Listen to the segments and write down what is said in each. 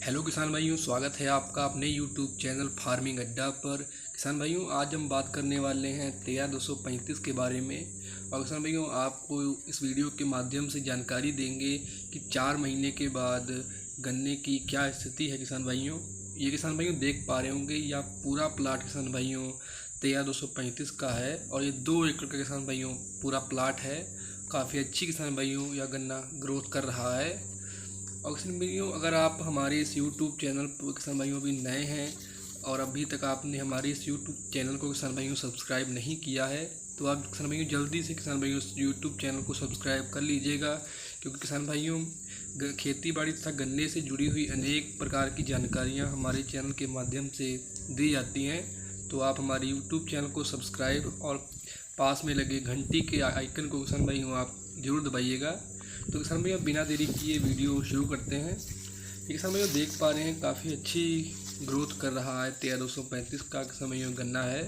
Hello किसान भाइयों, स्वागत है आपका अपने यूट्यूब चैनल फार्मिंग अड्डा पर। किसान भाइयों, आज हम बात करने वाले हैं तेया 235 के बारे में। और किसान भाइयों, आपको इस वीडियो के माध्यम से जानकारी देंगे कि 4 महीने के बाद गन्ने की क्या स्थिति है। किसान भाइयों, ये किसान भाइयों देख पा रहे होंगे, यह पूरा प्लाट किसान भाइयों तेया 235 का है और ये 2 एकड़ का किसान भाइयों पूरा प्लाट है। काफ़ी अच्छी किसान भाइयों यह गन्ना ग्रोथ कर रहा है। और किसान भाइयों, अगर आप हमारे इस यूट्यूब चैनल पर किसान भाइयों भी नए हैं और अभी तक आपने हमारे इस यूट्यूब चैनल को किसान भाइयों सब्सक्राइब नहीं किया है, तो आप किसान भाइयों जल्दी से किसान भाइयों इस यूट्यूब चैनल को सब्सक्राइब कर लीजिएगा। क्योंकि किसान भाइयों खेती बाड़ी तथा गन्ने से जुड़ी हुई अनेक प्रकार की जानकारियाँ हमारे चैनल के माध्यम से दी जाती हैं। तो आप हमारे यूट्यूब चैनल को सब्सक्राइब और पास में लगे घंटी के आइकन को किसान भाइयों आप ज़रूर दबाइएगा। तो किसान भाइयों, बिना देरी किए वीडियो शुरू करते हैं। ये किसान भाइयों देख पा रहे हैं काफ़ी अच्छी ग्रोथ कर रहा है। तेया 235 का किसान भाइयों गन्ना है।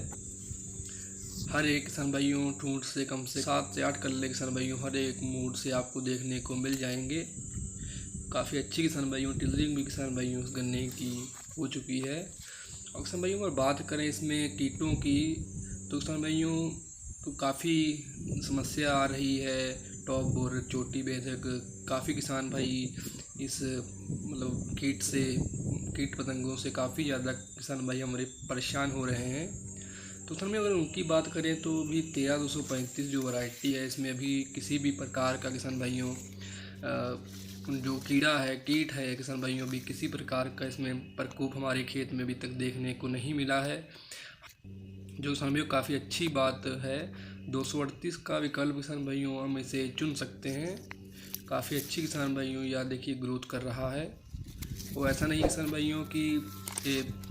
हर एक किसान भाइयों ठूंठ से कम से 7 से 8 कल्ले किसान भाइयों हर एक मूड से आपको देखने को मिल जाएंगे। काफ़ी अच्छी किसान भाइयों टिलरिंग भी किसान भाइयों उस गन्ने की हो चुकी है। और किसान भाइयों अगर बात करें इसमें कीटों की, तो किसान भाइयों तो काफ़ी समस्या आ रही है। टॉप बोरर, चोटी बेधक, काफ़ी किसान भाई इस कीट पतंगों से काफ़ी ज़्यादा किसान भाई हमारे परेशान हो रहे हैं। तो किसान भाई अगर उनकी बात करें तो भी तेया 235 जो वैरायटी है, इसमें अभी किसी भी प्रकार का किसान भाइयों जो कीट है किसान भाइयों, भी किसी प्रकार का इसमें प्रकोप हमारे खेत में अभी तक देखने को नहीं मिला है, जो किसान भाइयों काफ़ी अच्छी बात है। 238 का विकल्प किसान भाइयों हम इसे चुन सकते हैं। काफ़ी अच्छी किसान भाइयों यह देखिए ग्रोथ कर रहा है। वो ऐसा नहीं किसान भाइयों कि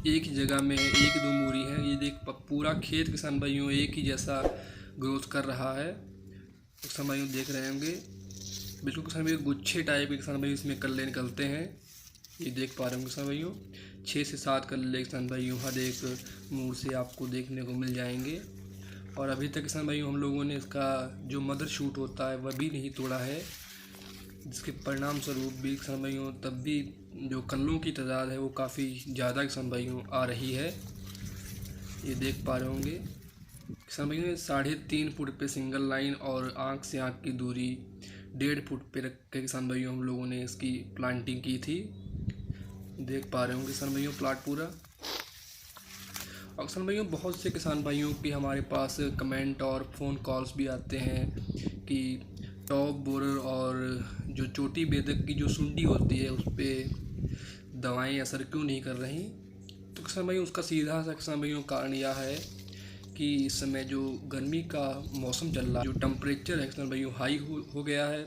एक ही जगह में 1-2 मूरी है, ये देख पूरा खेत किसान भाइयों एक ही जैसा ग्रोथ कर रहा है। किसान भाइयों देख रहे होंगे बिल्कुल किसान भाइयों गुच्छे टाइप के किसान भाइयों इसमें कल्ले निकलते हैं। ये देख पा रहे होंगे किसान भाइयों 6 से 7 कल्ले किसान भाइयों हर एक मूड से आपको देखने को मिल जाएंगे। और अभी तक किसान भाइयों हम लोगों ने इसका जो मदर शूट होता है वह भी नहीं तोड़ा है, जिसके परिणाम स्वरूप भी किसान भाइयों तब भी जो कल्लों की तादाद है वो काफ़ी ज़्यादा किसान भाइयों आ रही है। ये देख पा रहे होंगे किसान भाइयों 3.5 फुट पे सिंगल लाइन और आँख से आँख की दूरी 1.5 फुट पे रख के किसान भाइयों हम लोगों ने इसकी प्लांटिंग की थी। देख पा रहे होंगे किसान भाइयों प्लाट पूरा। और किसान भाइयों बहुत से किसान भाइयों की हमारे पास कमेंट और फ़ोन कॉल्स भी आते हैं कि टॉप बोरर और जो चोटी बेधक की जो सुंडी होती है उस पर दवाएं असर क्यों नहीं कर रही। तो किसान भाइयों उसका सीधा सा किसान भाइयों कारण यह है कि इस समय जो गर्मी का मौसम चल रहा है, जो टेम्परेचर है किसान भाइयों हाई हो गया है।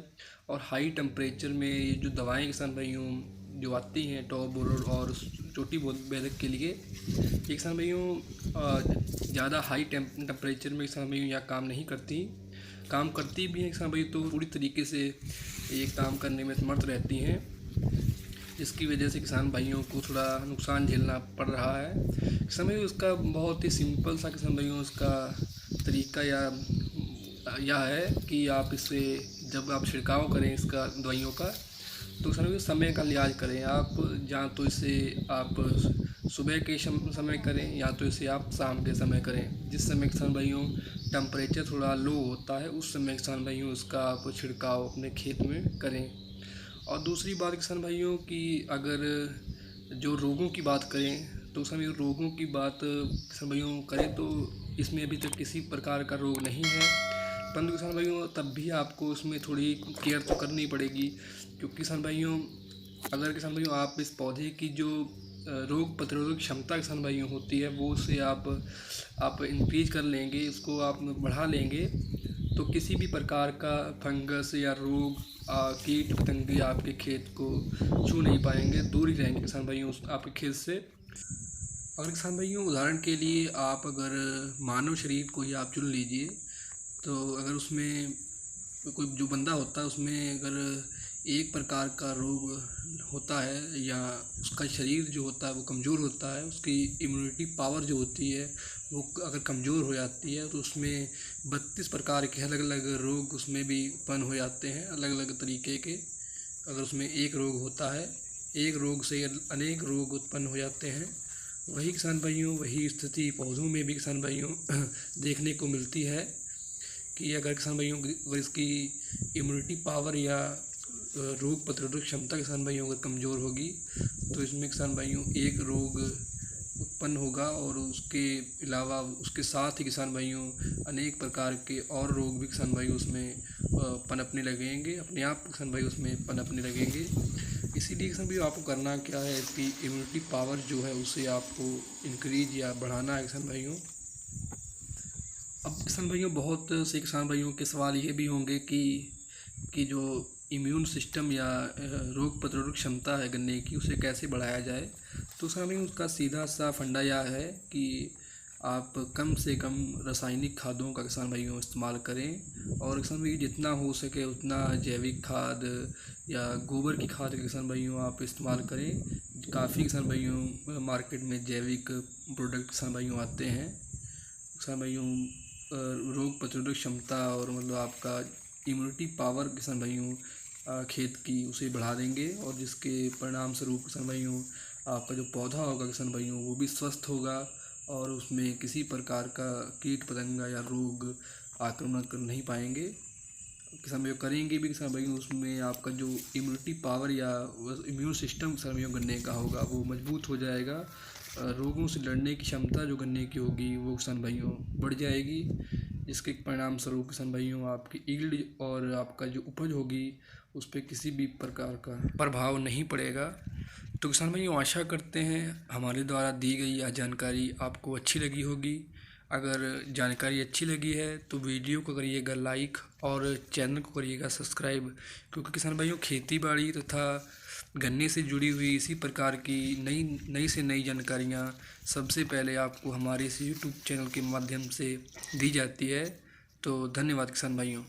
और हाई टेम्परेचर में ये जो दवाएं किसान भाइयों जो आती हैं टॉप बोरर और चोटी बेधक के लिए, ये किसान भाइयों ज़्यादा हाई टेम्परेचर में किसान भाइयों यह काम नहीं करती। काम करती भी हैं किसान भाइयों तो पूरी तरीके से ये काम करने में समर्थ रहती हैं, जिसकी वजह से किसान भाइयों को थोड़ा नुकसान झेलना पड़ रहा है। किसान भाइयों उसका बहुत ही सिंपल सा किसान भाइयों उसका तरीका यह है कि आप इसे जब आप छिड़काव करें इसका दवाइयों का, तो किसान भाइयों समय का लिहाज करें। आप या तो इसे आप सुबह के समय करें या तो इसे आप शाम के समय करें। जिस समय किसान भाइयों टेम्परेचर थोड़ा लो होता है उस समय किसान भाइयों उसका आप छिड़काव अपने खेत में करें। और दूसरी बात किसान भाइयों की अगर जो रोगों की बात करें, तो किसान भाइयों रोगों की बात किसान भाइयों करें तो इसमें अभी तक किसी प्रकार का रोग नहीं है, परंतु किसान भाइयों तब भी आपको उसमें थोड़ी केयर तो करनी पड़ेगी। क्योंकि किसान भाइयों अगर किसान भाइयों आप इस पौधे की जो रोग प्रतिरोधक क्षमता किसान भाइयों होती है वो उसे आप इंक्रीज कर लेंगे, उसको आप बढ़ा लेंगे, तो किसी भी प्रकार का फंगस या रोग कीट पतंगे आपके खेत को छू नहीं पाएंगे, दूर ही रहेंगे किसान भाइयों आपके खेत से। अगर किसान भाइयों उदाहरण के लिए आप अगर मानव शरीर को ही आप चुन लीजिए, तो अगर उसमें कोई जो बंदा होता है उसमें अगर एक प्रकार का रोग होता है या उसका शरीर जो होता है वो कमज़ोर होता है, उसकी इम्यूनिटी पावर जो होती है वो अगर कमज़ोर हो जाती है, तो उसमें 32 प्रकार के अलग अलग रोग उसमें भी उत्पन्न हो जाते हैं अलग अलग तरीके के। अगर उसमें एक रोग होता है एक रोग से अनेक रोग उत्पन्न हो जाते हैं। वही किसान भाइयों, वही स्थिति पौधों में भी किसान भाइयों देखने को मिलती है कि अगर किसान भाइयों अगर इसकी इम्यूनिटी पावर या रोग प्रतिरोधक क्षमता किसान भाइयों अगर कमज़ोर होगी तो इसमें किसान भाइयों एक रोग उत्पन्न होगा और उसके अलावा उसके साथ ही किसान भाइयों अनेक प्रकार के और रोग भी किसान भाइयों उसमें पनपने लगेंगे, अपने आप किसान भाई उसमें पनपने लगेंगे। इसीलिए किसान भाइयों आपको करना क्या है, इसकी इम्यूनिटी पावर जो है उसे आपको इंक्रीज या बढ़ाना है किसान भाइयों। अब किसान भाइयों बहुत से किसान भाइयों के सवाल ये भी होंगे कि जो इम्यून सिस्टम या रोग प्रतिरोधक क्षमता है गन्ने की उसे कैसे बढ़ाया जाए। तो किसान भाइयों उसका सीधा सा फंडा यह है कि आप कम से कम रासायनिक खादों का किसान भाइयों इस्तेमाल करें और किसान भाइयों जितना हो सके उतना जैविक खाद या गोबर की खाद के किसान भाइयों आप इस्तेमाल करें। काफ़ी किसान भाइयों मार्केट में जैविक प्रोडक्ट किसान भाइयों आते हैं। किसान भाइयों रोग प्रतिरोधक क्षमता और मतलब आपका इम्यूनिटी पावर किसान भाइयों खेत की उसे बढ़ा देंगे और जिसके परिणाम स्वरूप किसान भाइयों आपका जो पौधा होगा किसान भाइयों वो भी स्वस्थ होगा और उसमें किसी प्रकार का कीट पतंगा या रोग आक्रमण कर नहीं पाएंगे। किसान भाइयों करेंगे भी किसान भाइयों उसमें आपका जो इम्यूनिटी पावर या इम्यून सिस्टम किसान भाइयों गन्ने का होगा वो मजबूत हो जाएगा। रोगों से लड़ने की क्षमता जो गन्ने की होगी वो किसान भाइयों बढ़ जाएगी, जिसके परिणाम स्वरूप किसान भाइयों आपकी ईल्ड और आपका जो उपज होगी उस पर किसी भी प्रकार का प्रभाव नहीं पड़ेगा। तो किसान भाइयों आशा करते हैं हमारे द्वारा दी गई यह जानकारी आपको अच्छी लगी होगी। अगर जानकारी अच्छी लगी है तो वीडियो को करिएगा लाइक और चैनल को करिएगा सब्सक्राइब, क्योंकि किसान भाइयों खेती बाड़ी तथा गन्ने से जुड़ी हुई इसी प्रकार की नई से नई जानकारियाँ सबसे पहले आपको हमारे इस यूट्यूब चैनल के माध्यम से दी जाती है। तो धन्यवाद किसान भाइयों।